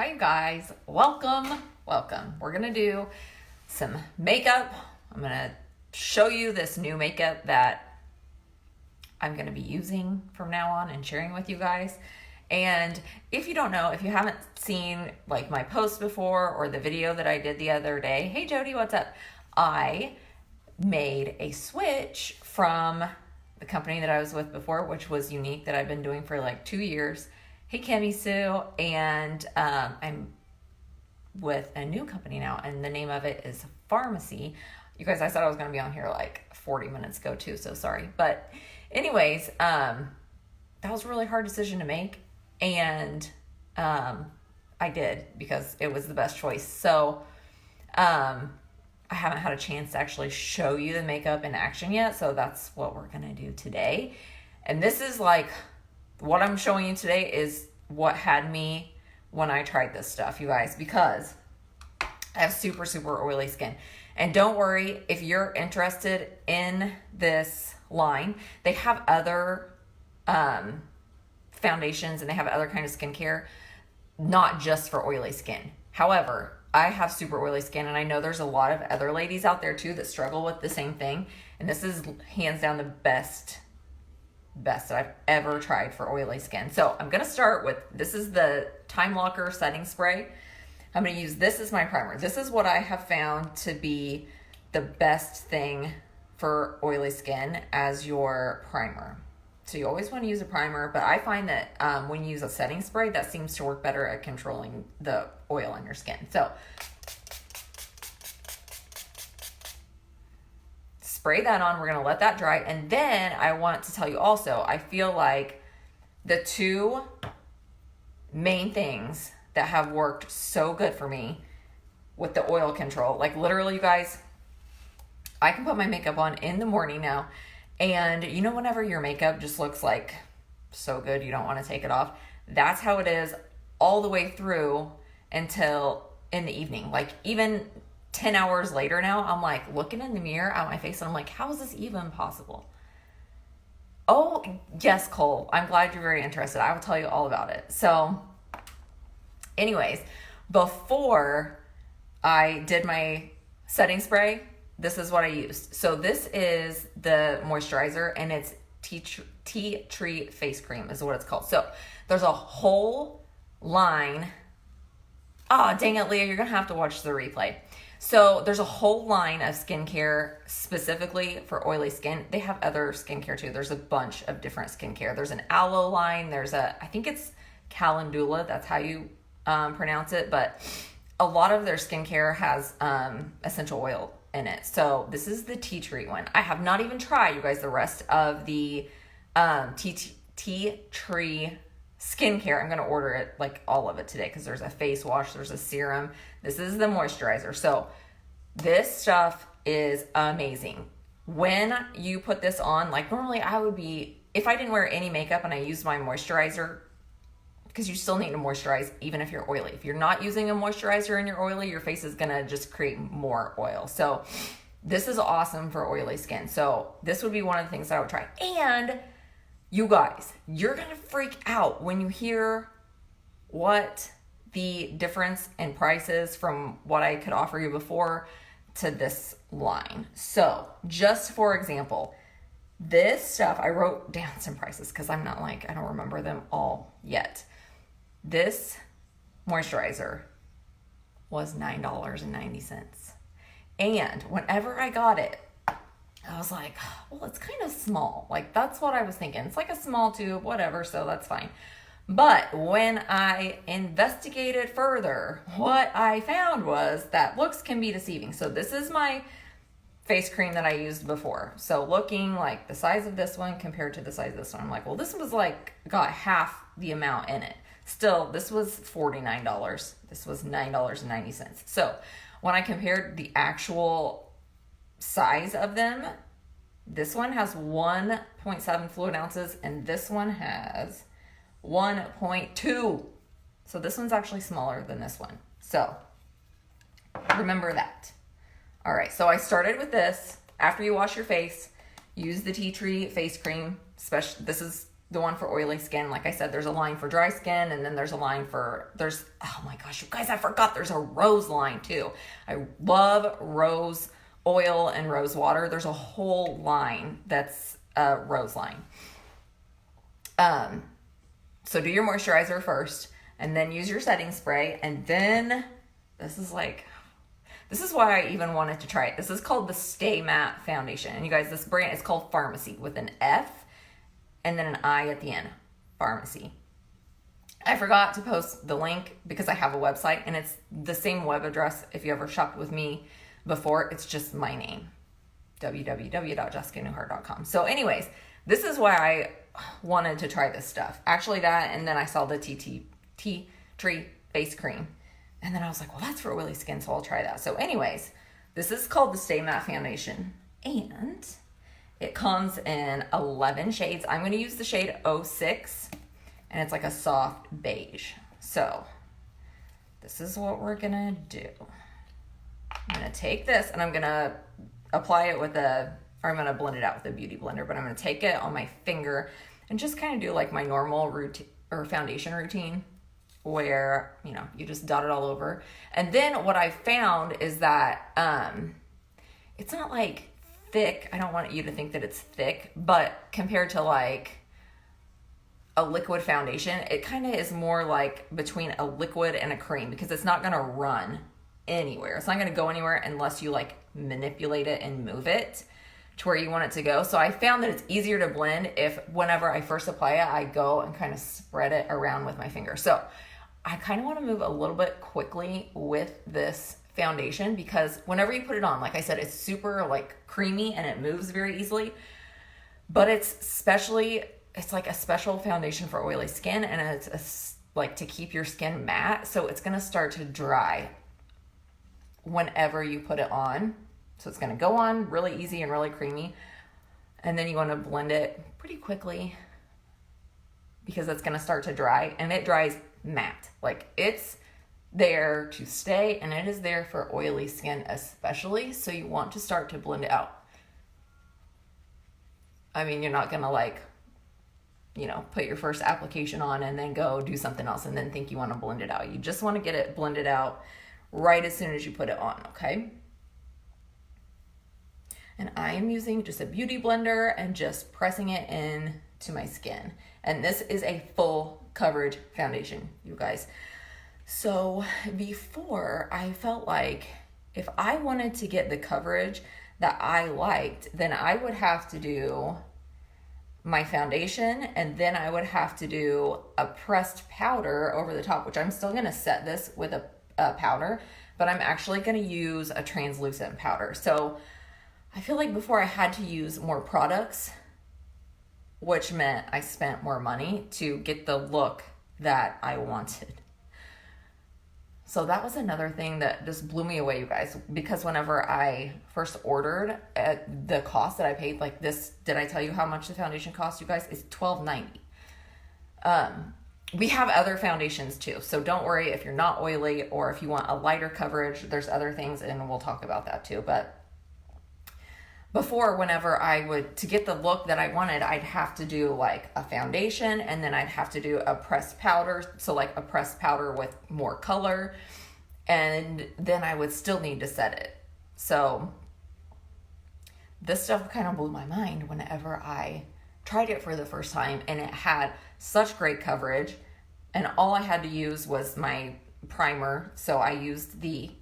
Hi guys, welcome. We're gonna do some makeup. I'm gonna show you this new makeup that I'm gonna be using from now on and sharing with you guys. And if you don't know, if you haven't seen like my post before or the video that I did the other day, hey Jody, what's up? I made a switch from the company that I was with before, which was Unique, that I've been doing for like 2 years. Hey Cami Sue, and I'm with a new company now, and the name of it is Farmasi. You guys, I said I was going to be on here like 40 minutes ago too, so sorry. But anyways, that was a really hard decision to make, and I did because it was the best choice. So I haven't had a chance to actually show you the makeup in action yet, so that's what we're going to do today. And this is like, what I'm showing you today is what had me when I tried this stuff, you guys, because I have super, super oily skin. And don't worry, if you're interested in this line, they have other foundations and they have other kind of skincare, not just for oily skin. However, I have super oily skin, and I know there's a lot of other ladies out there too that struggle with the same thing. And this is hands down the best that I've ever tried for oily skin. So I'm going to start with, this is the Time Locker setting spray. I'm going to use this as my primer. This is what I have found to be the best thing for oily skin as your primer. So you always want to use a primer, but I find that when you use a setting spray, that seems to work better at controlling the oil on your skin. So spray that on. We're going to let that dry. And then I want to tell you also, I feel like the two main things that have worked so good for me with the oil control, like literally, you guys, I can put my makeup on in the morning now. And you know, whenever your makeup just looks like so good, you don't want to take it off. That's how it is all the way through until in the evening. Like even 10 hours later now, I'm like looking in the mirror at my face and I'm like, how is this even possible? Oh, yes, Cole. I'm glad you're very interested. I will tell you all about it. So anyways, before I did my setting spray, this is what I used. So this is the moisturizer, and it's tea tree face cream is what it's called. So there's a whole line. Oh, dang it, Leah, you're going to have to watch the replay. So there's a whole line of skincare specifically for oily skin. They have other skincare too. There's a bunch of different skincare. There's an aloe line. There's I think it's calendula. That's how you pronounce it. But a lot of their skincare has essential oil in it. So this is the tea tree one. I have not even tried, you guys, the rest of the tea tree skincare. I'm going to order it, like all of it today, because there's a face wash, there's a serum. This is the moisturizer. So this stuff is amazing. When you put this on, like normally I would be, if I didn't wear any makeup and I used my moisturizer, because you still need to moisturize even if you're oily. If you're not using a moisturizer and you're oily, your face is going to just create more oil. So this is awesome for oily skin. So this would be one of the things that I would try. And you guys, you're going to freak out when you hear what the difference in prices from what I could offer you before to this line. So just for example, this stuff, I wrote down some prices because I'm not like, I don't remember them all yet. This moisturizer was $9.90. And whenever I got it, I was like, well, it's kind of small. Like, that's what I was thinking. It's like a small tube, whatever, so that's fine. But when I investigated further, what I found was that looks can be deceiving. So this is my face cream that I used before. So looking like the size of this one compared to the size of this one, I'm like, well, this was like, got half the amount in it. Still, this was $49. This was $9.90. So when I compared the actual size of them, this one has 1.7 fluid ounces and this one has 1.2. So this one's actually smaller than this one. So remember that. All right, so I started with this. After you wash your face, use the tea tree face cream. This is the one for oily skin. Like I said, there's a line for dry skin, and then there's a line for, oh my gosh, you guys, I forgot there's a rose line too. I love rose oil and rose water. There's a whole line that's a rose line. So do your moisturizer first, and then use your setting spray, and then this is why I even wanted to try it. This is called the Stay Matte Foundation. And you guys, this brand is called Farmasi with an F and then an I at the end. Farmasi. I forgot to post the link because I have a website, and it's the same web address if you ever shopped with me before. It's just my name, www.jessicanewhart.com. So anyways, this is why I wanted to try this stuff. Actually that, and then I saw the tea tree face cream. And then I was like, well, that's for oily skin, so I'll try that. So anyways, this is called the Stay Matte Foundation. And it comes in 11 shades. I'm going to use the shade 06. And it's like a soft beige. So this is what we're going to do. I'm going to take this and I'm going to apply it with I'm going to blend it out with a beauty blender. But I'm going to take it on my finger and just kind of do like my normal routine or foundation routine, where, you know, you just dot it all over. And then what I found is that it's not like thick. I don't want you to think that it's thick, but compared to like a liquid foundation, it kind of is more like between a liquid and a cream, because it's not going to run anywhere. It's not going to go anywhere unless you like manipulate it and move it to where you want it to go. So I found that it's easier to blend if whenever I first apply it, I go and kind of spread it around with my finger. So I kind of want to move a little bit quickly with this foundation, because whenever you put it on, like I said, it's super like creamy and it moves very easily, but it's like a special foundation for oily skin, and it's like to keep your skin matte. So it's going to start to dry whenever you put it on. So it's going to go on really easy and really creamy. And then you want to blend it pretty quickly because it's going to start to dry, and it dries matte. Like it's there to stay, and it is there for oily skin especially. So you want to start to blend it out. I mean, you're not going to like, you know, put your first application on and then go do something else and then think you want to blend it out. You just want to get it blended out right as soon as you put it on, okay? And I am using just a beauty blender and just pressing it in to my skin. And this is a full coverage foundation, you guys. So before, I felt like if I wanted to get the coverage that I liked, then I would have to do my foundation, and then I would have to do a pressed powder over the top, which I'm still going to set this with a powder, but I'm actually going to use a translucent powder. So I feel like before I had to use more products, which meant I spent more money to get the look that I wanted. So that was another thing that just blew me away, you guys, because whenever I first ordered, the cost that I paid, like this, did I tell you how much the foundation cost, you guys? It's $12.90. We have other foundations too, so don't worry if you're not oily or if you want a lighter coverage. There's other things, and we'll talk about that too. But before, whenever to get the look that I wanted, I'd have to do like a foundation, and then I'd have to do a pressed powder. So like a pressed powder with more color, and then I would still need to set it. So this stuff kind of blew my mind whenever I tried it for the first time, and it had such great coverage, and all I had to use was my primer. So I used the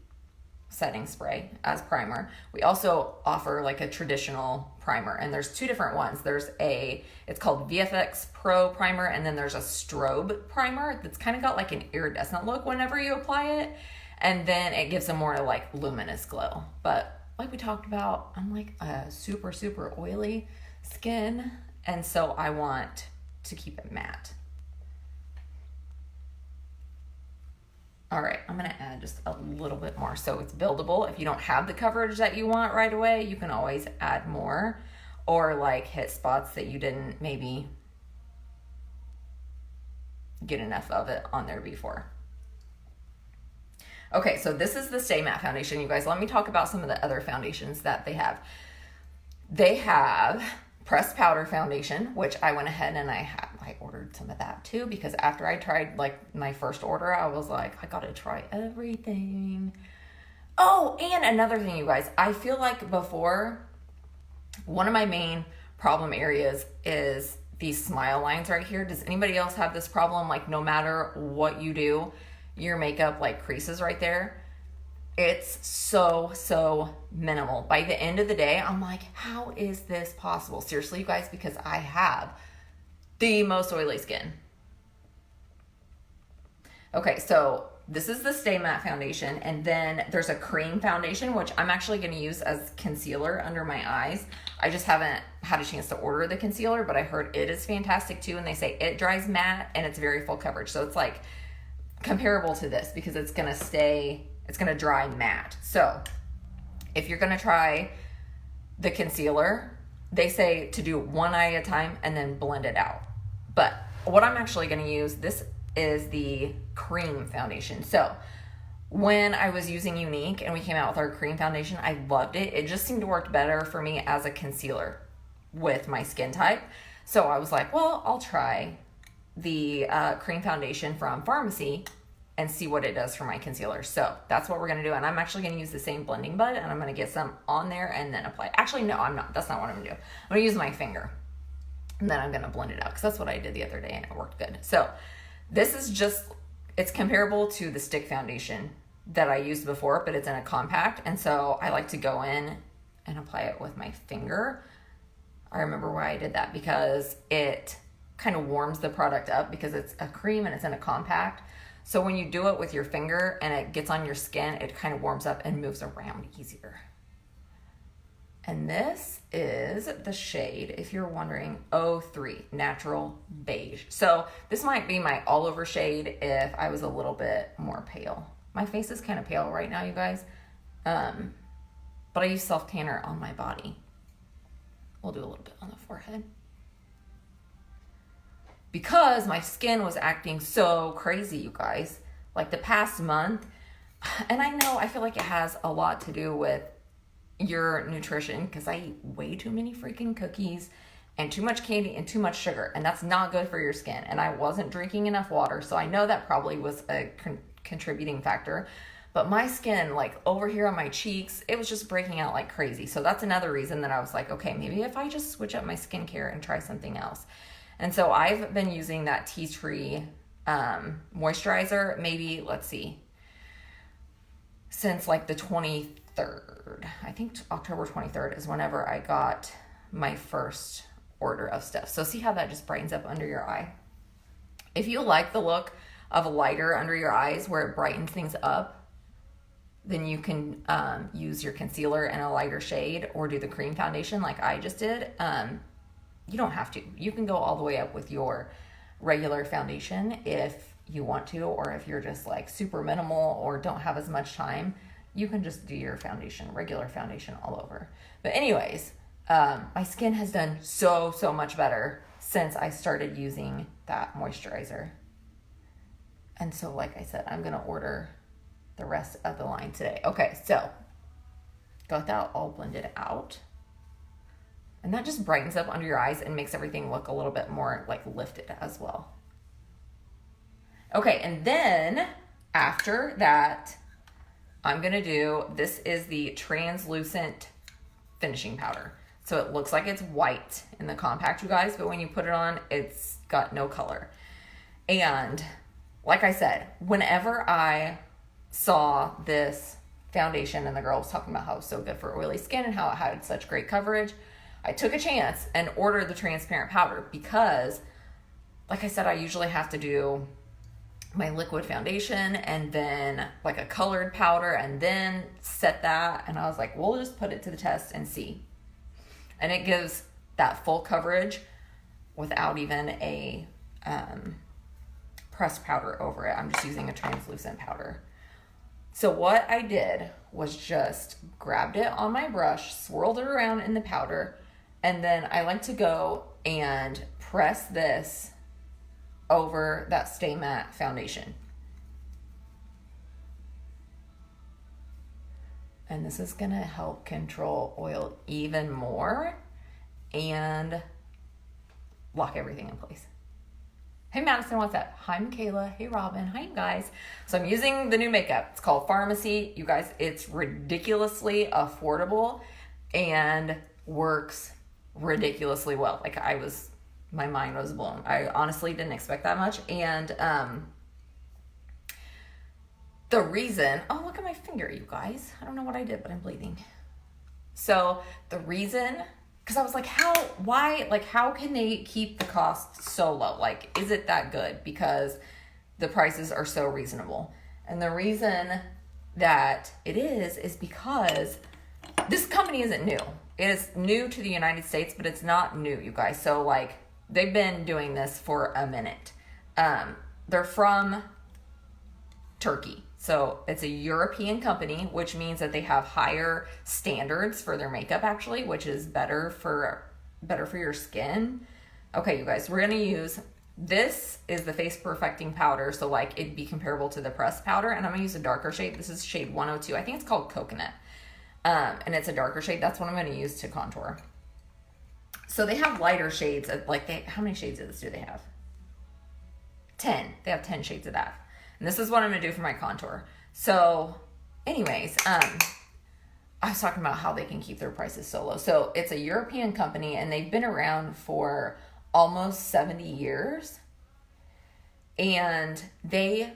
setting spray as primer. We also offer like a traditional primer, and there's two different ones. It's called VFX Pro primer, and then there's a strobe primer that's kind of got like an iridescent look whenever you apply it, and then it gives a more like luminous glow. But like we talked about, I'm like a super, super oily skin, and so I want to keep it matte. All right, I'm gonna add just a little bit more so it's buildable. If you don't have the coverage that you want right away, you can always add more, or like hit spots that you didn't maybe get enough of it on there before. Okay, so this is the Stay Matte Foundation, you guys. Let me talk about some of the other foundations that they have. They have pressed powder foundation, which I went ahead and I ordered some of that too, because after I tried like my first order, I was like, I gotta try everything. Oh, and another thing, you guys, I feel like before, one of my main problem areas is these smile lines right here. Does anybody else have this problem? Like no matter what you do, your makeup like creases right there. It's so minimal. By the end of the day, I'm like, how is this possible? Seriously, you guys, because I have the most oily skin. Okay, so this is the Stay Matte foundation, and then there's a cream foundation, which I'm actually going to use as concealer under my eyes. I just haven't had a chance to order the concealer, but I heard it is fantastic too, and they say it dries matte and it's very full coverage. So it's like comparable to this because it's going to dry matte. So if you're going to try the concealer, they say to do one eye at a time and then blend it out. But what I'm actually going to use, this is the cream foundation. So when I was using Unique and we came out with our cream foundation, I loved it. It just seemed to work better for me as a concealer with my skin type. So I was like, well, I'll try the cream foundation from Farmasi and see what it does for my concealer. So that's what we're gonna do. And I'm actually gonna use the same blending bud and I'm gonna get some on there and then apply. Actually, no, I'm not. That's not what I'm gonna do. I'm gonna use my finger and then I'm gonna blend it out because that's what I did the other day and it worked good. So this is just, it's comparable to the stick foundation that I used before, but it's in a compact. And so I like to go in and apply it with my finger. I remember why I did that because it kind of warms the product up because it's a cream and it's in a compact. So when you do it with your finger and it gets on your skin, it kind of warms up and moves around easier. And this is the shade, if you're wondering, 03, Natural Beige. So this might be my all over shade if I was a little bit more pale. My face is kind of pale right now, you guys. But I use self tanner on my body. We'll do a little bit on the forehead. Because my skin was acting so crazy, you guys. Like the past month. And I feel like it has a lot to do with your nutrition because I eat way too many freaking cookies and too much candy and too much sugar. And that's not good for your skin. And I wasn't drinking enough water. So I know that probably was a contributing factor. But my skin, like over here on my cheeks, it was just breaking out like crazy. So that's another reason that I was like, okay, maybe if I just switch up my skincare and try something else. And so I've been using that tea tree moisturizer, maybe, let's see, since like the 23rd. I think October 23rd is whenever I got my first order of stuff. So see how that just brightens up under your eye? If you like the look of a lighter under your eyes where it brightens things up, then you can use your concealer in a lighter shade or do the cream foundation like I just did. You don't have to. You can go all the way up with your regular foundation if you want to, or if you're just like super minimal or don't have as much time, you can just do your foundation, regular foundation all over. But anyways, my skin has done so much better since I started using that moisturizer. And so like I said, I'm going to order the rest of the line today. Okay, so got that all blended out. And that just brightens up under your eyes and makes everything look a little bit more like lifted as well. Okay, and then after that, I'm gonna do, this is the translucent finishing powder. So it looks like it's white in the compact, you guys, but when you put it on, it's got no color. And like I said, whenever I saw this foundation and the girl was talking about how it was so good for oily skin and how it had such great coverage, I took a chance and ordered the transparent powder because, like I said, I usually have to do my liquid foundation and then like a colored powder and then set that. And I was like, we'll just put it to the test and see. And it gives that full coverage without even a pressed powder over it. I'm just using a translucent powder. So what I did was just grabbed it on my brush, swirled it around in the powder, and then I like to go and press this over that Stay Matte foundation. And this is gonna help control oil even more and lock everything in place. Hey Madison, what's up? Hi Michaela. Hey Robin. Hi you guys. So I'm using the new makeup. It's called Farmasi. You guys, it's ridiculously affordable and works ridiculously well. Like my mind was blown. I honestly didn't expect that much. And the reason, oh look at my finger, you guys. I don't know what I did, but I'm bleeding. So the reason, because I was like, how can they keep the cost so low? Like, is it that good? Because the prices are so reasonable. And the reason that it is because this company isn't new. It is new to the United States, but it's not new, you guys. So like, they've been doing this for a minute. They're from Turkey. So it's a European company, which means that they have higher standards for their makeup actually, which is better for your skin. Okay, you guys, we're going to use, this is the face perfecting powder. So like it'd be comparable to the pressed powder, and I'm going to use a darker shade. This is shade 102. I think it's called Coconut. And it's a darker shade. That's what I'm going to use to contour. So they have lighter shades of how many shades of this do they have? 10. They have 10 shades of that. And this is what I'm going to do for my contour. So anyways, I was talking about how they can keep their prices so low. So it's a European company, and they've been around for almost 70 years. And they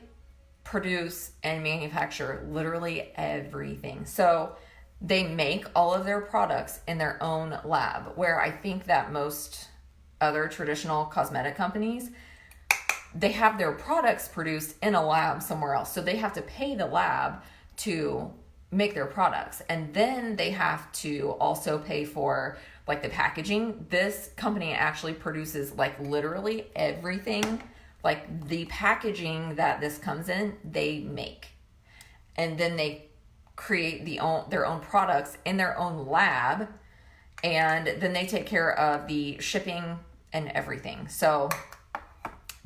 produce and manufacture literally everything. So they make all of their products in their own lab, where I think that most other traditional cosmetic companies, they have their products produced in a lab somewhere else. So they have to pay the lab to make their products. And then they have to also pay for like the packaging. This company actually produces like literally everything. Like the packaging that this comes in, they make. And then they create their own products in their own lab. And then they take care of the shipping and everything. So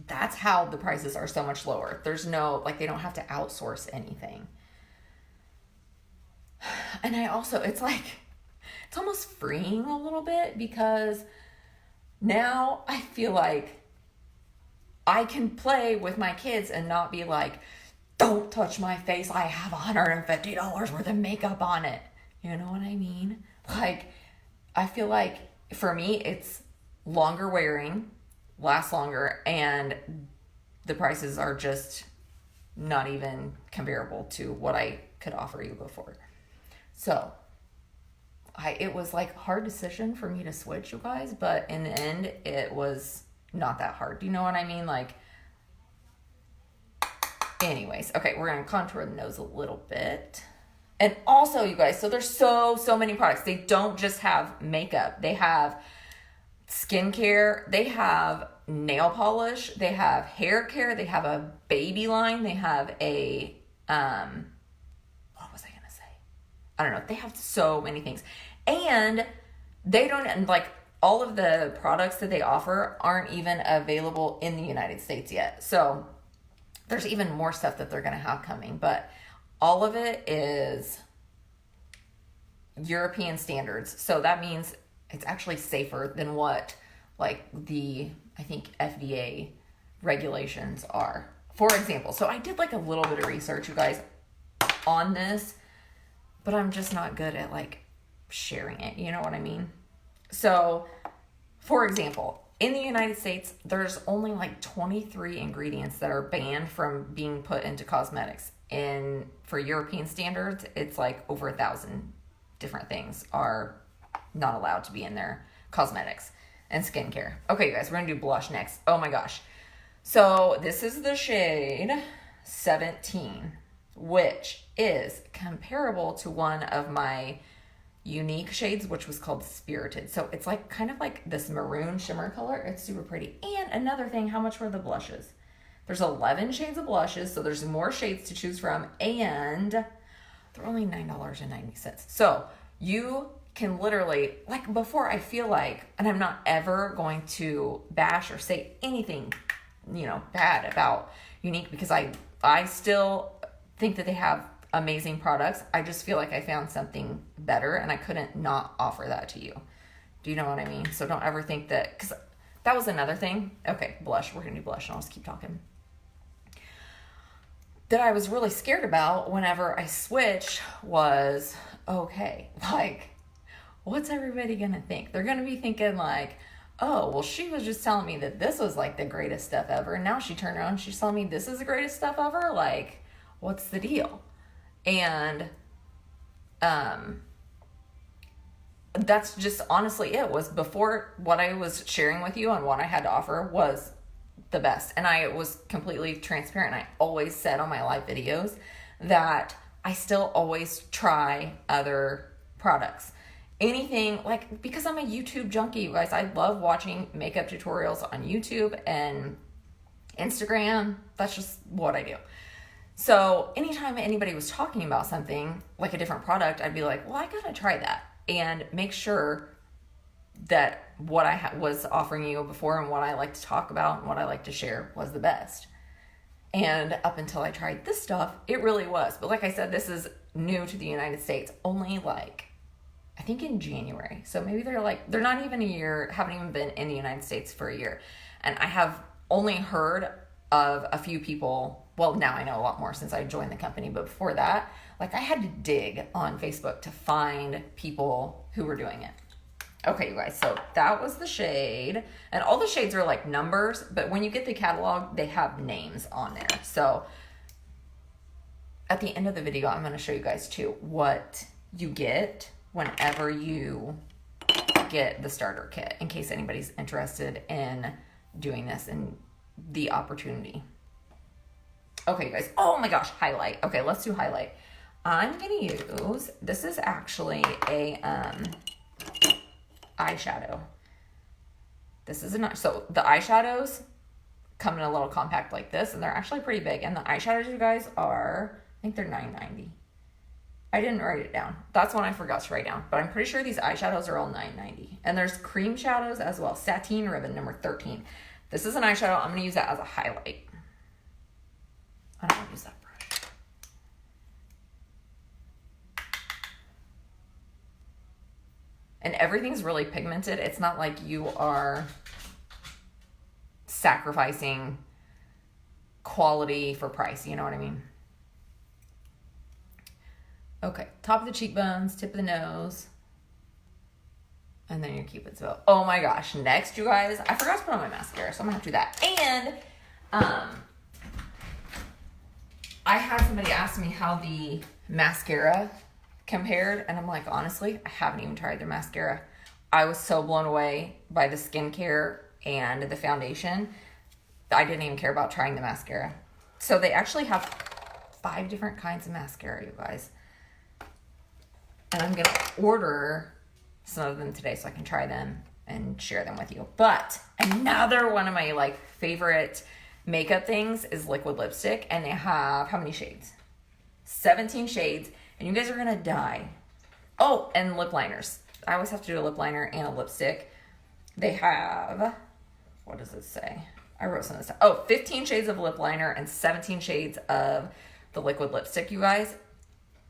that's how the prices are so much lower. There's no, like, they don't have to outsource anything. And I also, it's almost freeing a little bit, because now I feel like I can play with my kids and not be like, don't touch my face. I have $150 worth of makeup on it. You know what I mean? Like, I feel like for me, it's longer wearing, lasts longer, and the prices are just not even comparable to what I could offer you before. So it was like a hard decision for me to switch, you guys, but in the end it was not that hard. Do you know what I mean? Like, anyways, okay, we're going to contour the nose a little bit. And also, you guys, so there's so many products. They don't just have makeup. They have skincare, they have nail polish, they have hair care, they have a baby line, they have a what was I gonna say? I don't know. They have so many things. And they don't, like, all of the products that they offer aren't even available in the United States yet. So there's even more stuff that they're gonna have coming, but all of it is European standards. So that means it's actually safer than what, like, I think FDA regulations are. For example, so I did like a little bit of research, you guys, on this, but I'm just not good at like sharing it. You know what I mean? So, for example, in the United States, there's only like 23 ingredients that are banned from being put into cosmetics. And for European standards, it's like over 1,000 different things are not allowed to be in their cosmetics and skincare. Okay, you guys, we're gonna do blush next. Oh my gosh. So this is the shade 17, which is comparable to one of my unique shades, which was called Spirited. So it's like kind of like this maroon shimmer color. It's super pretty. And another thing, how much were the blushes? There's 11 shades of blushes, so there's more shades to choose from, and they're only $9.90. So you can literally, like, before, I feel like, and I'm not ever going to bash or say anything, bad about Unique, because I still think that they have amazing products. I just feel like I found something better, and I couldn't not offer that to you. Do you know what I mean? So don't ever think that, because that was another thing. Okay, blush. We're going to do blush, and I'll just keep talking. That I was really scared about whenever I switched was, okay, like, what's everybody going to think? They're going to be thinking like, oh, well, she was just telling me that this was like the greatest stuff ever. And now she turned around and she's telling me this is the greatest stuff ever. Like, what's the deal? And, that's just honestly it. Was before, what I was sharing with you on what I had to offer was the best. And I was completely transparent. I always said on my live videos that I still always try other products. Anything, like, because I'm a YouTube junkie, you guys. I love watching makeup tutorials on YouTube and Instagram. That's just what I do. So anytime anybody was talking about something like a different product, I'd be like, well, I gotta try that and make sure that what I was offering you before and what I like to talk about and what I like to share was the best. And up until I tried this stuff, it really was. But like I said, this is new to the United States, only like, I think in January. So maybe they're not even a year, haven't even been in the United States for a year. And I have only heard of a few people. Well, now I know a lot more since I joined the company. But before that, like, I had to dig on Facebook to find people who were doing it. Okay, you guys, so that was the shade. And all the shades are like numbers, but when you get the catalog, they have names on there. So at the end of the video, I'm going to show you guys too what you get whenever you get the starter kit, in case anybody's interested in doing this and the opportunity. Okay, you guys. Oh my gosh, highlight. Okay, let's do highlight. I'm going to use, this is actually a eyeshadow. This is so the eyeshadows come in a little compact like this, and they're actually pretty big. And the eyeshadows, you guys, are, I think they're $9.90. I didn't write it down. That's one I forgot to write down. But I'm pretty sure these eyeshadows are all $9.90. And there's cream shadows as well. Sateen Ribbon number 13. This is an eyeshadow. I'm going to use that as a highlight. I don't want to use that brush. And everything's really pigmented. It's not like you are sacrificing quality for price. You know what I mean? Okay, top of the cheekbones, tip of the nose, and then your Cupid's bow. Oh my gosh, next, you guys, I forgot to put on my mascara, so I'm gonna have to do that. And I had somebody ask me how the mascara compared, and I'm like, honestly, I haven't even tried their mascara. I was so blown away by the skincare and the foundation, I didn't even care about trying the mascara. So they actually have 5 different kinds of mascara, you guys. And I'm going to order some of them today so I can try them and share them with you. But another one of my like favorite makeup things is liquid lipstick. And they have, how many shades? 17 shades. And you guys are going to die. Oh, and lip liners. I always have to do a lip liner and a lipstick. They have, what does it say? I wrote some of this down. Oh, 15 shades of lip liner and 17 shades of the liquid lipstick, you guys.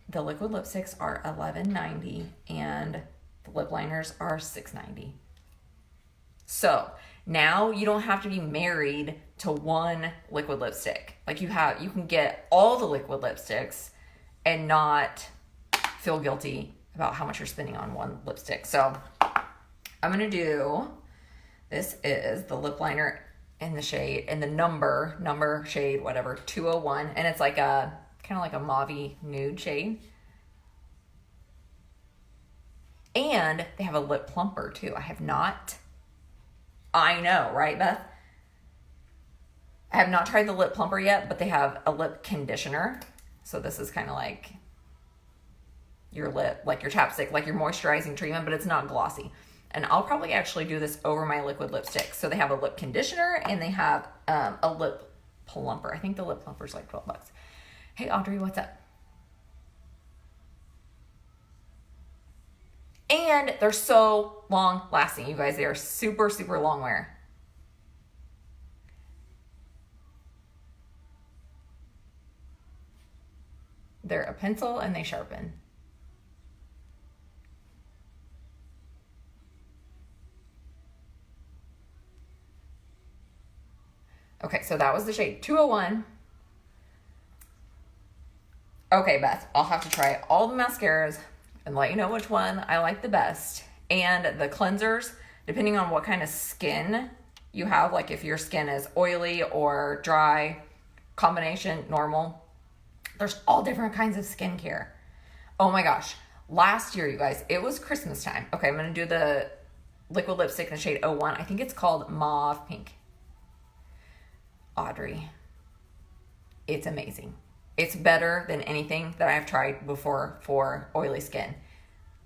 The liquid lipsticks are $11.90 and the lip liners are $6.90. So now you don't have to be married to one liquid lipstick. Like you can get all the liquid lipsticks and not feel guilty about how much you're spending on one lipstick. So I'm going to do, this is the lip liner in the shade, in the number shade, whatever, 201. And it's like a, kind of like a mauve nude shade. And they have a lip plumper too. I know, right, Beth? I have not tried the lip plumper yet, but they have a lip conditioner. So this is kind of like your lip, like your chapstick, like your moisturizing treatment, but it's not glossy. And I'll probably actually do this over my liquid lipstick. So they have a lip conditioner and they have a lip plumper. I think the lip plumper is like $12. Hey, Audrey, what's up? And they're so long lasting, you guys. They are super, super long wear. They're a pencil and they sharpen. so that was the shade 201. Okay, Beth, I'll have to try all the mascaras and let you know which one I like the best. And the cleansers, depending on what kind of skin you have, like if your skin is oily or dry, combination, normal, there's all different kinds of skincare. Oh my gosh. Last year, you guys, it was Christmas time. Okay, I'm going to do the liquid lipstick in the shade 01. I think it's called Mauve Pink. Audrey, it's amazing. It's better than anything that I've tried before for oily skin.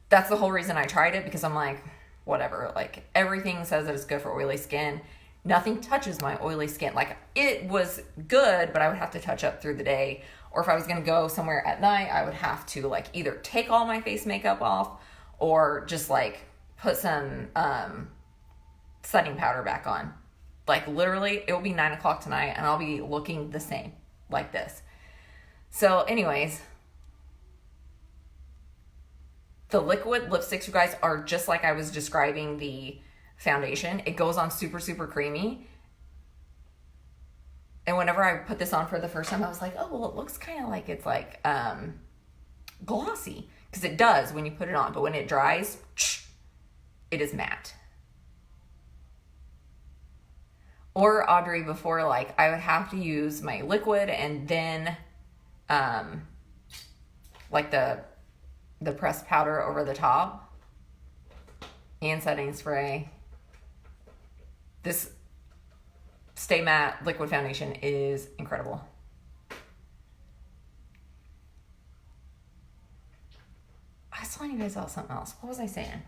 That's the whole reason I tried it, because I'm like, whatever. Like, everything says that it's good for oily skin. Nothing touches my oily skin. Like, it was good, but I would have to touch up through the day. Or if I was going to go somewhere at night, I would have to, like, either take all my face makeup off or just, like, put some setting powder back on. Like, literally, it will be 9 o'clock tonight, and I'll be looking the same, like this. So, anyways, the liquid lipsticks, you guys, are just like I was describing the foundation. It goes on super, super creamy. And whenever I put this on for the first time, I was like, oh, well, it looks kind of like it's like glossy. Because it does when you put it on. But when it dries, it is matte. Or, Audrey, before, like, I would have to use my liquid and then, like, the pressed powder over the top. And setting spray. This Stay Matte liquid foundation is incredible. I was telling you guys about something else. What was I saying?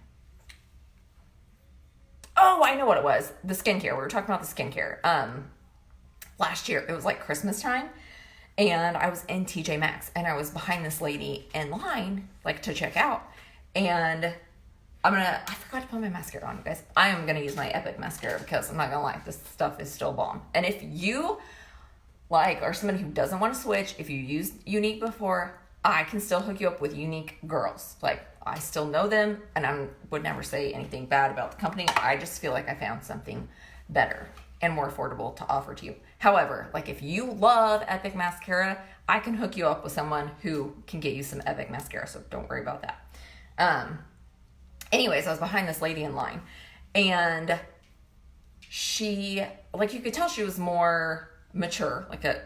Oh, I know what it was. The skincare. We were talking about the skincare. Last year, it was like Christmas time, and I was in TJ Maxx, and I was behind this lady in line, like, to check out, and I forgot to put my mascara on, you guys. I am going to use my Epic mascara because I'm not going to lie, this stuff is still bomb. And if you, like, are somebody who doesn't want to switch, if you used Unique before, I can still hook you up with Unique girls. Like, I still know them, and I would never say anything bad about the company. I just feel like I found something better and more affordable to offer to you. However, like, if you love Epic mascara, I can hook you up with someone who can get you some Epic mascara, so don't worry about that. Anyways, I was behind this lady in line, and she, like, you could tell she was more mature, like a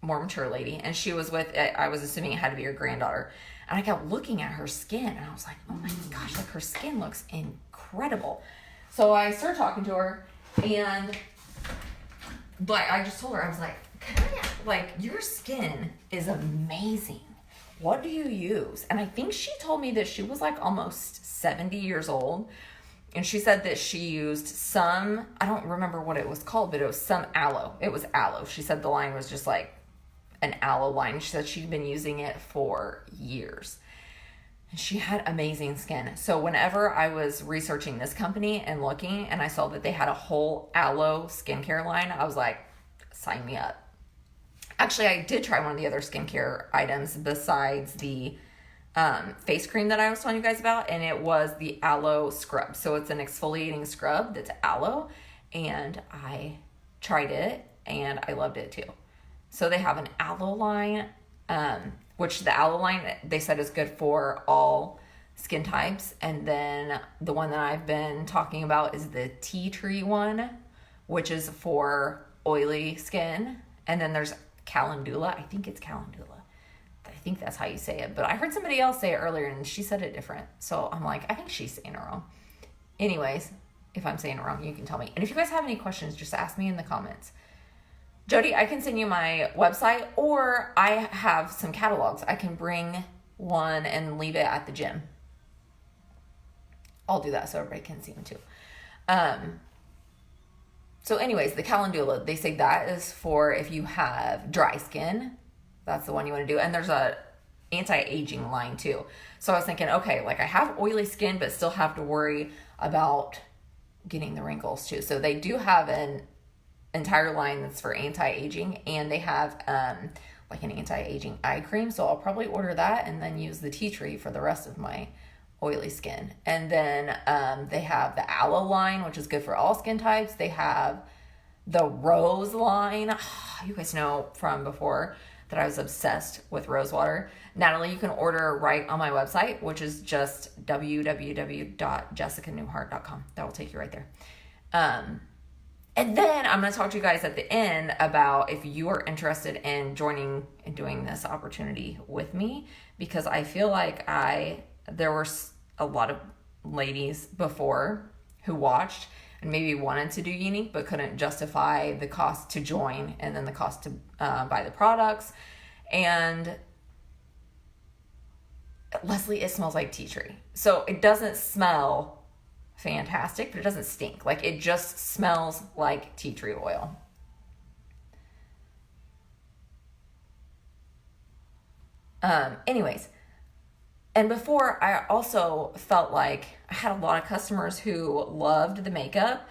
more mature lady, and she was with, I was assuming it had to be her granddaughter, and I kept looking at her skin, and I was like, oh my gosh, like, her skin looks incredible. So I started talking to her, and, but I just told her, I was like, your skin is amazing. What do you use? And I think she told me that she was like almost 70 years old. And she said that she used some, I don't remember what it was called, but it was some aloe. It was aloe. She said the line was just like an aloe line. She said she'd been using it for years. And she had amazing skin. So whenever I was researching this company and looking, and I saw that they had a whole aloe skincare line, I was like, sign me up. Actually, I did try one of the other skincare items besides the face cream that I was telling you guys about, and it was the aloe scrub. So it's an exfoliating scrub that's aloe, and I tried it, and I loved it too. So they have an aloe line, which the aloe line, they said, is good for all skin types. And then the one that I've been talking about is the tea tree one, which is for oily skin. And then there's calendula. I think it's calendula. I think that's how you say it. But I heard somebody else say it earlier, and she said it different. So I'm like, I think she's saying it wrong. Anyways, if I'm saying it wrong, you can tell me. And if you guys have any questions, just ask me in the comments. Jody, I can send you my website, or I have some catalogs. I can bring one and leave it at the gym. I'll do that so everybody can see them too. So anyways, the calendula, they say that is for if you have dry skin. That's the one you want to do. And there's a anti-aging line too. So I was thinking, okay, like, I have oily skin, but still have to worry about getting the wrinkles too. So they do have an entire line that's for anti-aging, and they have like an anti-aging eye cream. So I'll probably order that and then use the tea tree for the rest of my oily skin. And then they have the aloe line, which is good for all skin types. They have the rose line. You guys know from before that I was obsessed with rose water. Natalie, you can order right on my website, which is just www.jessicanewhart.com. That will take you right there. And then I'm going to talk to you guys at the end about if you are interested in joining and doing this opportunity with me, because I feel like there were a lot of ladies before who watched and maybe wanted to do Unique but couldn't justify the cost to join and then the cost to buy the products. And Leslie, it smells like tea tree. So it doesn't smell fantastic, but it doesn't stink. Like, it just smells like tea tree oil. Anyways, and before, I also felt like I had a lot of customers who loved the makeup,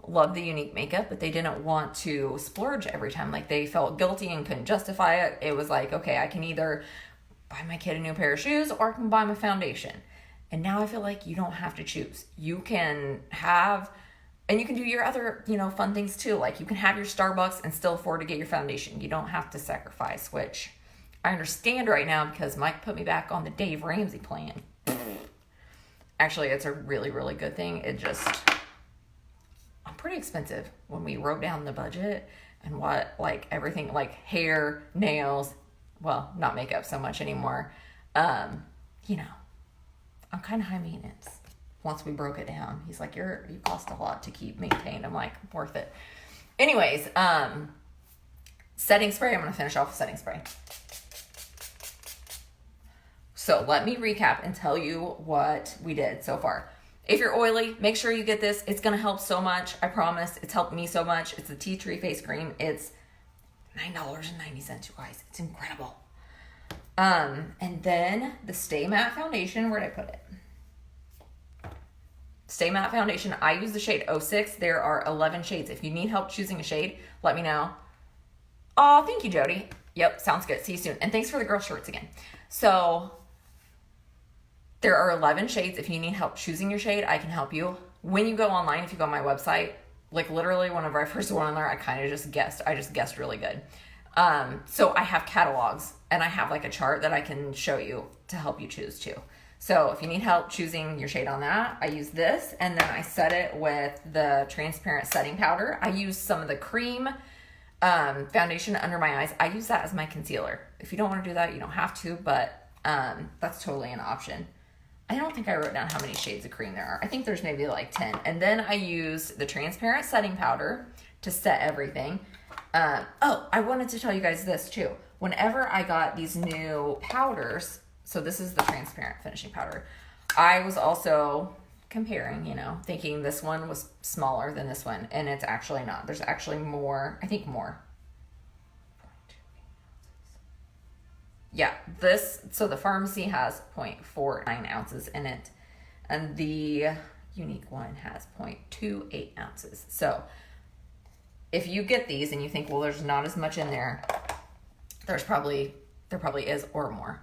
loved the Unique makeup, but they didn't want to splurge every time. Like, they felt guilty and couldn't justify it. It was like, okay, I can either buy my kid a new pair of shoes or I can buy my foundation. And now I feel like you don't have to choose. You can have, and you can do your other, fun things too. Like, you can have your Starbucks and still afford to get your foundation. You don't have to sacrifice, which I understand right now because Mike put me back on the Dave Ramsey plan. Actually, it's a really, really good thing. I'm pretty expensive when we wrote down the budget and what, like, everything, like hair, nails, well, not makeup so much anymore. I'm kind of high maintenance. Once we broke it down, he's like, you cost a lot to keep maintained. I'm like, worth it. Anyways, setting spray. I'm going to finish off with setting spray. So let me recap and tell you what we did so far. If you're oily, make sure you get this. It's going to help so much. I promise. It's helped me so much. It's the tea tree face cream. It's $9.90, you guys. It's incredible. And then the Stay Matte Foundation. Where'd I put it? Stay Matte Foundation. I use the shade 06. There are 11 shades. If you need help choosing a shade, let me know. Oh, thank you, Jody. Yep, sounds good. See you soon. And thanks for the girl shirts again. So there are 11 shades. If you need help choosing your shade, I can help you. When you go online, if you go on my website, like literally whenever I first went on there, I kind of just guessed. I just guessed really good. So I have catalogs and I have like a chart that I can show you to help you choose too. So if you need help choosing your shade on that, I use this and then I set it with the transparent setting powder. I use some of the cream foundation under my eyes. I use that as my concealer. If you don't want to do that, you don't have to, but that's totally an option. I don't think I wrote down how many shades of cream there are. I think there's maybe like 10. And then I use the transparent setting powder to set everything. I wanted to tell you guys this too. Whenever I got these new powders, so this is the transparent finishing powder, I was also comparing, thinking this one was smaller than this one, and it's actually not. There's actually more, I think more. Yeah, so the Farmasi has 0.49 ounces in it, and the Unique one has 0.28 ounces. So if you get these and you think, well, there's not as much in there, there probably is or more.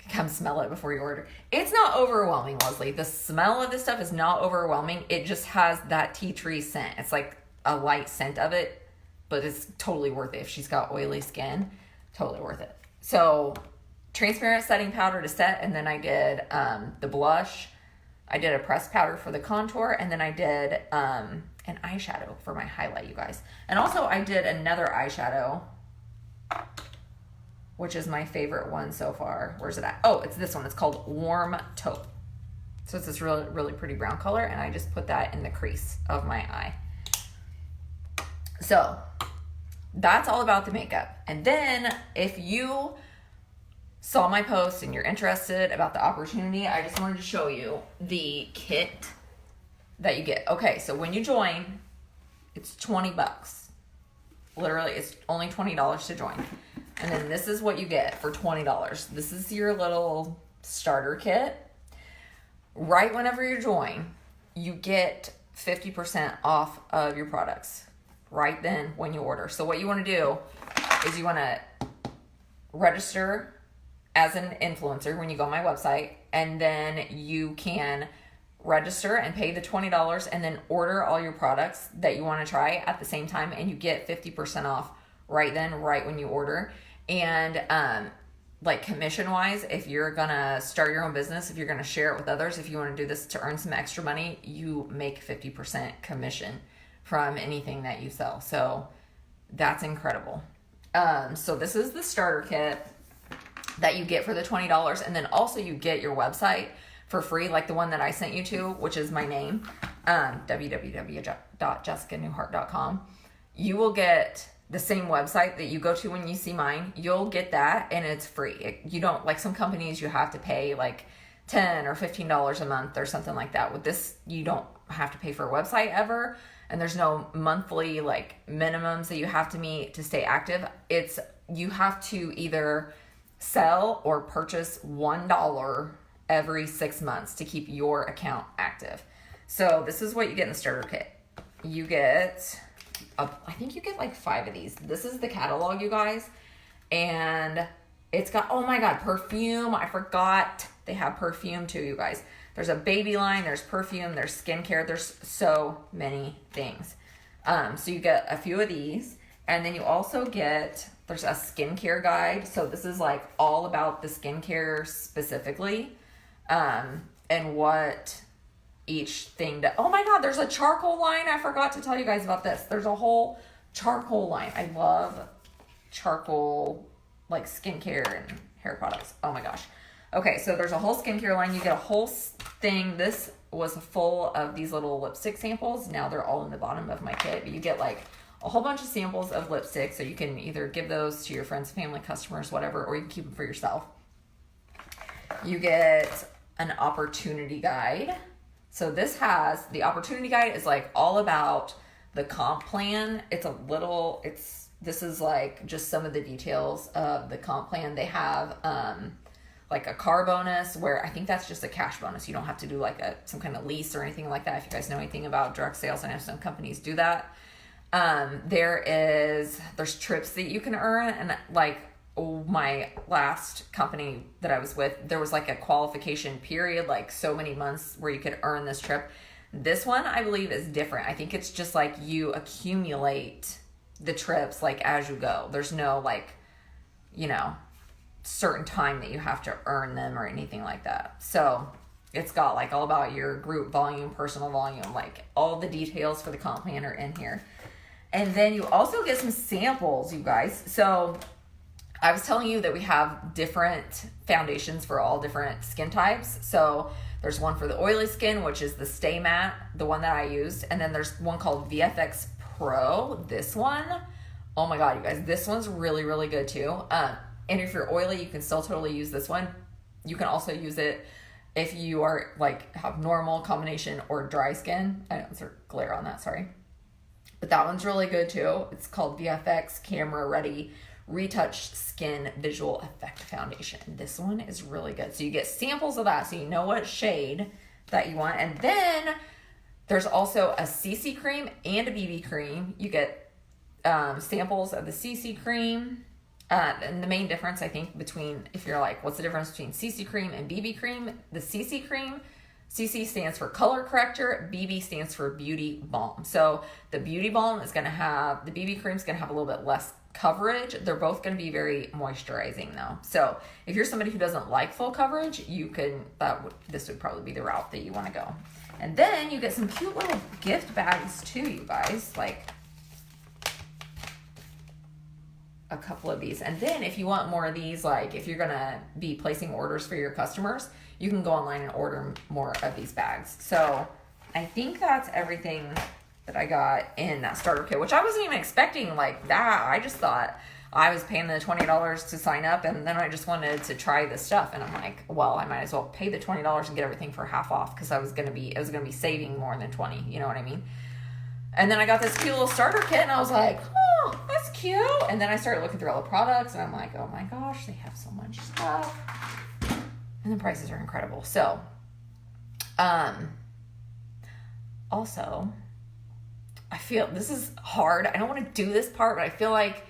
Come smell it before you order. It's not overwhelming, Leslie. The smell of this stuff is not overwhelming. It just has that tea tree scent. It's like a light scent of it, but it's totally worth it. If she's got oily skin, totally worth it. So transparent setting powder to set, and then I did the blush. I did a pressed powder for the contour, and then I did an eyeshadow for my highlight, you guys. And also I did another eyeshadow, which is my favorite one so far. Where's it at? Oh, it's this one. It's called Warm Taupe. So it's this really, really pretty brown color, and I just put that in the crease of my eye. So that's all about the makeup. And then if you saw my post and you're interested about the opportunity, I just wanted to show you the kit that you get. Okay, so when you join, it's $20. Literally, it's only $20 to join. And then this is what you get for $20. This is your little starter kit. Right whenever you join, you get 50% off of your products. Right then when you order. So what you want to do is you want to register as an influencer when you go on my website, and then you can register and pay the $20 and then order all your products that you want to try at the same time, and you get 50% off right then, right when you order. And like commission wise, if you're gonna start your own business, if you're gonna share it with others, if you want to do this to earn some extra money, you make 50% commission from anything that you sell. So that's incredible. So this is the starter kit that you get for the $20, and then also you get your website for free, like the one that I sent you to, which is my name, www.jessicanewhart.com. You will get the same website that you go to when you see mine. You'll get that, and it's free. You don't, like some companies, you have to pay like $10 or $15 a month or something like that. With this, you don't have to pay for a website ever, and there's no monthly like minimums that you have to meet to stay active. It's, you have to either sell or purchase $1 every 6 months to keep your account active. So this is what you get in the starter kit. You get, I think you get like 5 of these. This is the catalog, you guys. And it's got, oh my God, perfume. I forgot they have perfume too, you guys. There's a baby line, there's perfume, there's skincare. There's so many things. So you get a few of these. And then you also get, there's a skincare guide. So this is like all about the skincare specifically. And what each thing does. Oh my God, there's a charcoal line. I forgot to tell you guys about this. There's a whole charcoal line. I love charcoal, like skincare and hair products. Oh my gosh. Okay, so there's a whole skincare line. You get a whole thing. This was full of these little lipstick samples. Now they're all in the bottom of my kit. But you get like a whole bunch of samples of lipstick. So you can either give those to your friends, family, customers, whatever, or you can keep them for yourself. You get an opportunity guide. So this has, the opportunity guide is like all about the comp plan. This is like just some of the details of the comp plan. They have like a car bonus, where I think that's just a cash bonus. You don't have to do like some kind of lease or anything like that. If you guys know anything about direct sales, I know some companies do that. There's trips that you can earn, and like my last company that I was with, there was like a qualification period, like so many months where you could earn this trip. This one, I believe, is different. I think it's just like you accumulate the trips like as you go. There's no like, certain time that you have to earn them or anything like that. So it's got like all about your group volume, personal volume, like all the details for the comp plan are in here. And then you also get some samples, you guys. So I was telling you that we have different foundations for all different skin types. So there's one for the oily skin, which is the Stay Matte, the one that I used. And then there's one called VFX Pro. This one, oh my God, you guys, this one's really, really good too. And if you're oily, you can still totally use this one. You can also use it if you are like have normal, combination, or dry skin. I know there's glare on that, sorry. But that one's really good too. It's called VFX Camera Ready Retouch Skin Visual Effect Foundation. This one is really good. So you get samples of that so you know what shade that you want. And then there's also a CC cream and a BB cream. You get samples of the CC cream. And the main difference, I think, between, if you're like, what's the difference between CC cream and BB cream? The CC cream, CC stands for color corrector, BB stands for beauty balm. So the beauty balm is going to have, the BB cream is going to have a little bit less coverage. They're both going to be very moisturizing though. So if you're somebody who doesn't like full coverage, this would probably be the route that you want to go. And then you get some cute little gift bags too, you guys, like a couple of these. And then if you want more of these, like if you're gonna be placing orders for your customers, you can go online and order more of these bags. So I think that's everything that I got in that starter kit, which I wasn't even expecting like that. I just thought I was paying the $20 to sign up, and then I just wanted to try this stuff, and I'm like, well, I might as well pay the $20 and get everything for half off, because I was gonna be saving more than 20, you know what I mean? And then I got this cute little starter kit, and I was like, oh, that's cute. And then I started looking through all the products, and I'm like, oh my gosh, they have so much stuff. And the prices are incredible. So, also, I feel this is hard. I don't want to do this part, but I feel like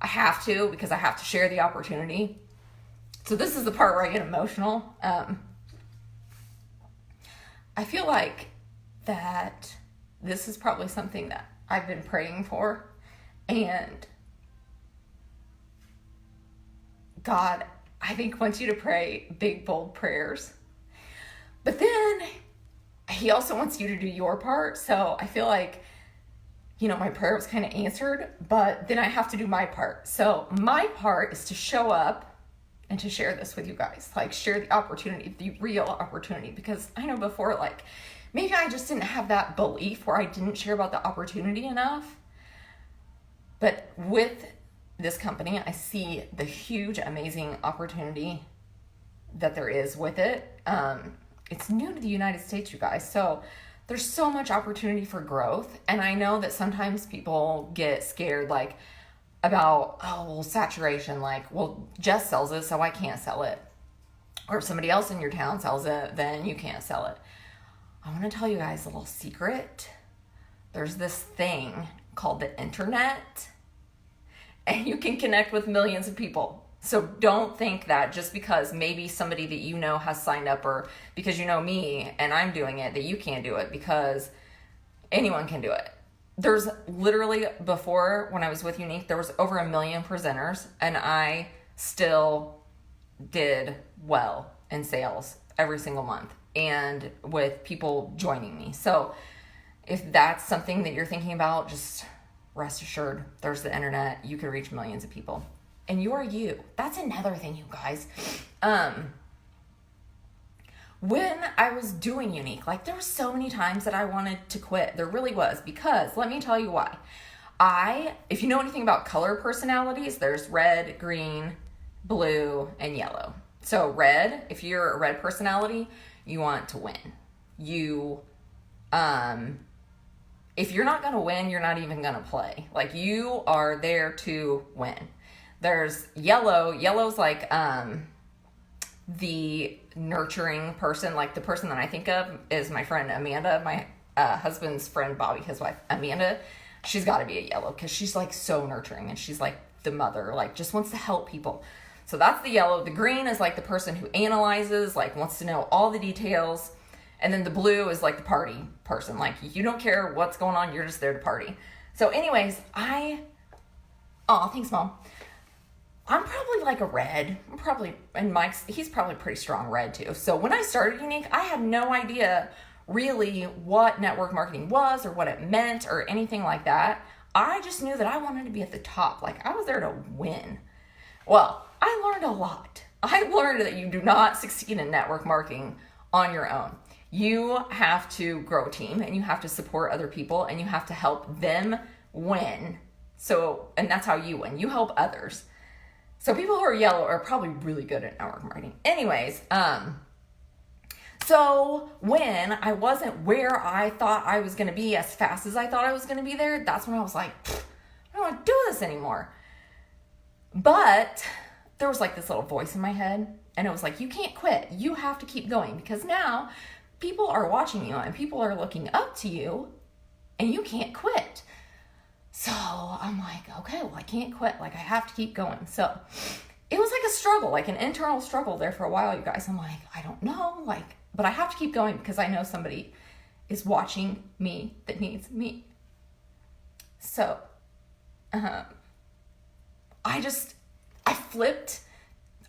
I have to, because I have to share the opportunity. So this is the part where I get emotional. I feel like that this is probably something that I've been praying for, and God, I think, wants you to pray big, bold prayers. But then he also wants you to do your part. So I feel like, my prayer was kind of answered, but then I have to do my part. So my part is to show up and to share this with you guys, like share the opportunity, the real opportunity, because I know before, like, maybe I just didn't have that belief where I didn't share about the opportunity enough. But with this company, I see the huge, amazing opportunity that there is with it. It's new to the United States, you guys. So there's so much opportunity for growth. And I know that sometimes people get scared, like, about, saturation. Like, well, Jess sells it, so I can't sell it. Or if somebody else in your town sells it, then you can't sell it. I want to tell you guys a little secret. There's this thing called the internet, and you can connect with millions of people. So don't think that just because maybe somebody that you know has signed up, or because you know me and I'm doing it, that you can't do it, because anyone can do it. There's literally, before, when I was with Unique, there was over 1 million presenters, and I still did well in sales every single month, and with people joining me. So if that's something that you're thinking about, just rest assured, there's the internet. You can reach millions of people. And you are you. That's another thing, you guys. When I was doing Unique, like, there were so many times that I wanted to quit. There really was, because let me tell you why. If you know anything about color personalities, there's red, green, blue, and yellow. So red, if you're a red personality, you want to win. If you're not going to win, you're not even going to play. Like, you are there to win. There's yellow. Yellow's like the nurturing person. Like, the person that I think of is my friend Amanda, my husband's friend Bobby, his wife Amanda. She's got to be a yellow, because she's like so nurturing, and she's like the mother, like, just wants to help people. So that's the yellow. The green is like the person who analyzes, like, wants to know all the details. And then the blue is like the party person. Like, you don't care what's going on, you're just there to party. So anyways, thanks, Mom. I'm probably like a red. And Mike's, he's probably pretty strong red too. So when I started Unique, I had no idea really what network marketing was, or what it meant, or anything like that. I just knew that I wanted to be at the top. Like, I was there to win. Well, I learned a lot. I learned that you do not succeed in network marketing on your own. You have to grow a team, and you have to support other people, and you have to help them win. And that's how you win. You help others. So people who are yellow are probably really good at network marketing. Anyways, so when I wasn't where I thought I was going to be as fast as I thought I was going to be there, that's when I was like, I don't want to do this anymore. But there was like this little voice in my head, and it was like, you can't quit. You have to keep going, because now people are watching you, and people are looking up to you, and you can't quit. So I'm like, okay, well, I can't quit. Like, I have to keep going. So it was like a struggle, like an internal struggle there for a while, you guys. I'm like, I don't know, but I have to keep going, because I know somebody is watching me that needs me. So I flipped.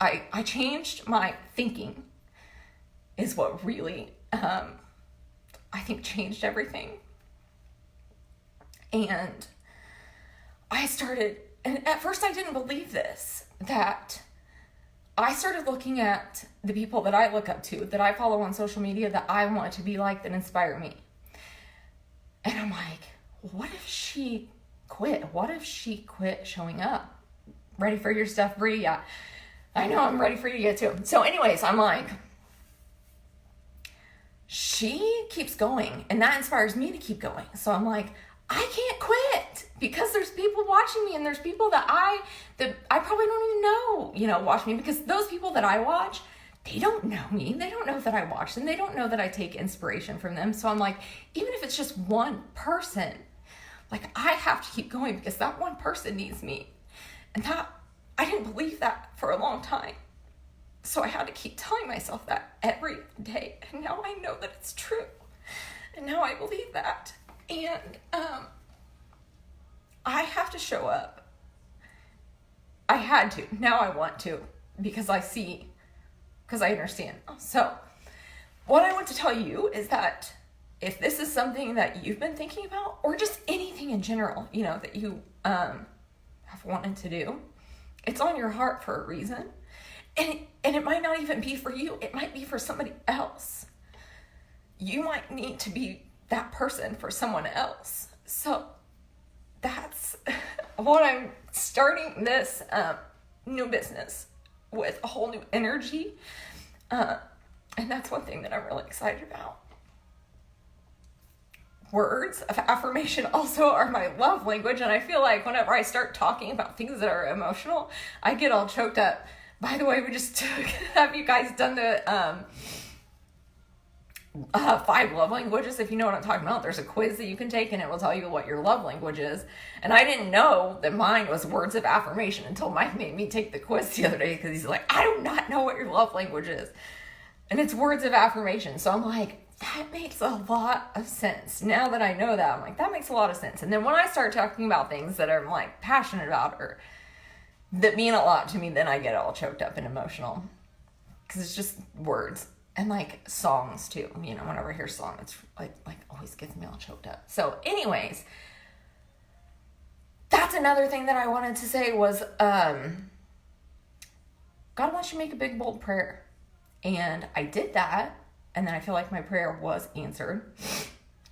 I changed my thinking, is what really, I think, changed everything. And and at first I didn't believe this, that I started looking at the people that I look up to, that I follow on social media, that I want to be like, that inspire me. And I'm like, what if she quit? What if she quit showing up? Ready for your stuff, Bree? Yeah, I know, I'm ready for you to get to it. So anyways, I'm like, she keeps going, and that inspires me to keep going. So I'm like, I can't quit, because there's people watching me, and there's people that I probably don't even know, watch me, because those people that I watch, they don't know me. They don't know that I watch them. They don't know that I take inspiration from them. So I'm like, even if it's just one person, like, I have to keep going, because that one person needs me. And I didn't believe that for a long time. So I had to keep telling myself that every day. And now I know that it's true. And now I believe that. And I have to show up. I had to. Now I want to, because I understand. So what I want to tell you is that if this is something that you've been thinking about, or just anything in general, that you have wanted to do, it's on your heart for a reason. And it might not even be for you. It might be for somebody else. You might need to be that person for someone else. So that's what I'm starting this new business with, a whole new energy. And that's one thing that I'm really excited about. Words of affirmation also are my love language. And I feel like whenever I start talking about things that are emotional, I get all choked up. By the way, we just have you guys done the 5 love languages? If you know what I'm talking about, there's a quiz that you can take and it will tell you what your love language is. And I didn't know that mine was words of affirmation until Mike made me take the quiz the other day, because he's like, I do not know what your love language is. And it's words of affirmation. So I'm like, that makes a lot of sense. Now that I know that, I'm like, that makes a lot of sense. And then when I start talking about things that I'm like passionate about or that mean a lot to me, then I get all choked up and emotional, because it's just words. And like songs too, whenever I hear song, it's like always gets me all choked up. So anyways, that's another thing that I wanted to say was, God wants you to make a big, bold prayer. And I did that. And then I feel like my prayer was answered.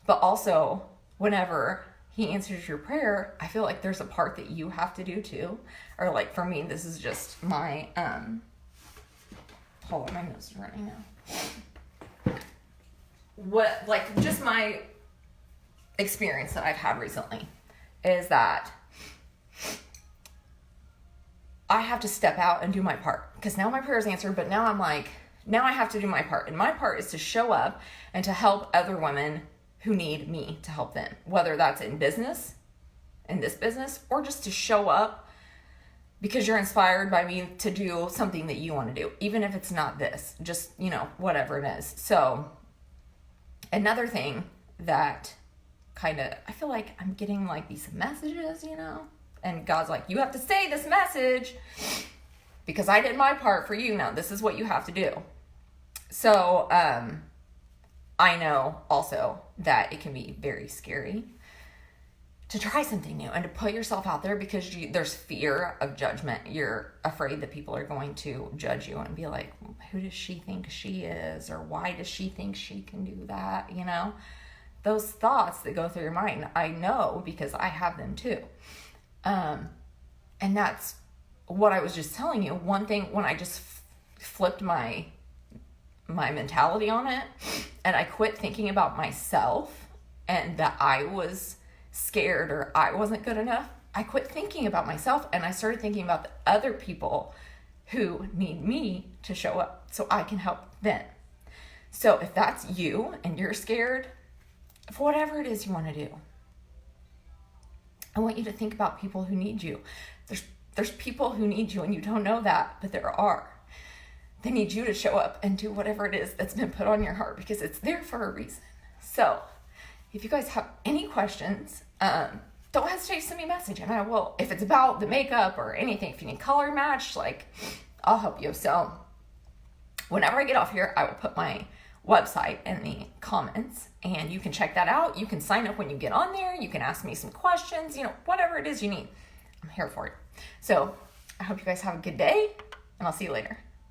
But also, whenever he answers your prayer, I feel like there's a part that you have to do too. Or like for me, this is just my, hold on, my nose is running now. Just my experience that I've had recently is that I have to step out and do my part, because now my prayer is answered, but now I'm like, now I have to do my part. And my part is to show up and to help other women who need me to help them, whether that's in this business, or just to show up because you're inspired by me to do something that you want to do, even if it's not this, just, whatever it is. So another thing that I feel like I'm getting like these messages, and God's like, you have to say this message because I did my part for you. Now this is what you have to do. So, I know also that it can be very scary to try something new and to put yourself out there, because there's fear of judgment. You're afraid that people are going to judge you and be like, who does she think she is? Or why does she think she can do that? Those thoughts that go through your mind, I know because I have them too. And that's what I was just telling you. One thing, when I just flipped my mentality on it, and I quit thinking about myself and that I was scared or I wasn't good enough, I quit thinking about myself and I started thinking about the other people who need me to show up so I can help them. So if that's you and you're scared of whatever it is you want to do, I want you to think about people who need you. There's people who need you and you don't know that, but there are. They need you to show up and do whatever it is that's been put on your heart, because it's there for a reason. So if you guys have any questions, don't hesitate to send me a message, and I will, if it's about the makeup or anything, if you need color matched, I'll help you. So whenever I get off here, I will put my website in the comments and you can check that out. You can sign up when you get on there. You can ask me some questions, whatever it is you need. I'm here for it. So I hope you guys have a good day, and I'll see you later.